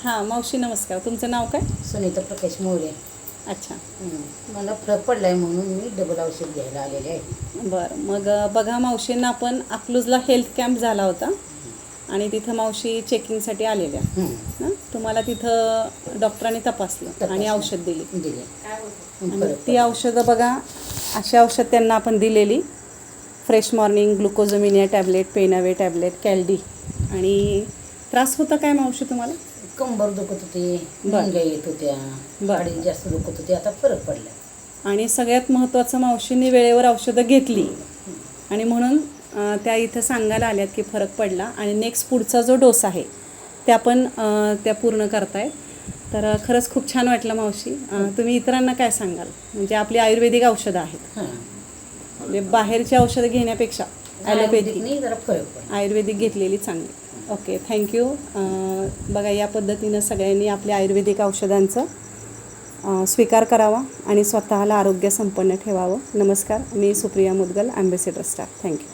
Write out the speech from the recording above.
हां मावशी नमस्कार. तुमचं नाव काय? सुनीता प्रकाश मोरे. अच्छा. मला फरक पडला आहे म्हणून मी डबल औषध घ्यायला आलेले आहे. बरं मग बघा मावशींना आपण अकलूजला हेल्थ कॅम्प झाला होता आणि तिथं मावशी चेकिंगसाठी आलेल्या ना. तुम्हाला तिथं डॉक्टरांनी तपासलं आणि औषध दिली. दिले आणि फरक ती औषधं बघा, अशी औषध त्यांना आपण दिलेली. फ्रेश मॉर्निंग, ग्लुकोजमिनिया टॅबलेट, पेनावे टॅबलेट, कॅल्डी. आणि त्रास होता काय मावशी तुम्हाला? कंबर दुखत होती, मुंग्या येत होत्या, गाडी जास्त दुखत होती. आता फरक पडला. आणि सगळ्यात महत्त्वाचं मावशींनी वेळेवर औषधं घेतली आणि म्हणून त्या इथं सांगायला आल्यात की फरक पडला. आणि नेक्स्ट पुढचा जो डोस आहे त्या पण त्या पूर्ण करतायत. तर खरंच खूप छान वाटलं मावशी. तुम्ही इतरांना काय सांगाल? म्हणजे आपली आयुर्वेदिक औषधं आहेत, म्हणजे बाहेरची औषधं घेण्यापेक्षा ॲलोपॅथिक नाही जरा फरक पडला. आयुर्वेदिक घेतलेली चांगली. Okay, thank you. बघा या पद्धतीनं सगळ्यांनी आपल्या आयुर्वेदिक औषधांचं स्वीकार करावा आणि स्वतःला आरोग्य संपन्न ठेवावं. नमस्कार, मी Supriya Mudgal, ambassador staff. Thank you.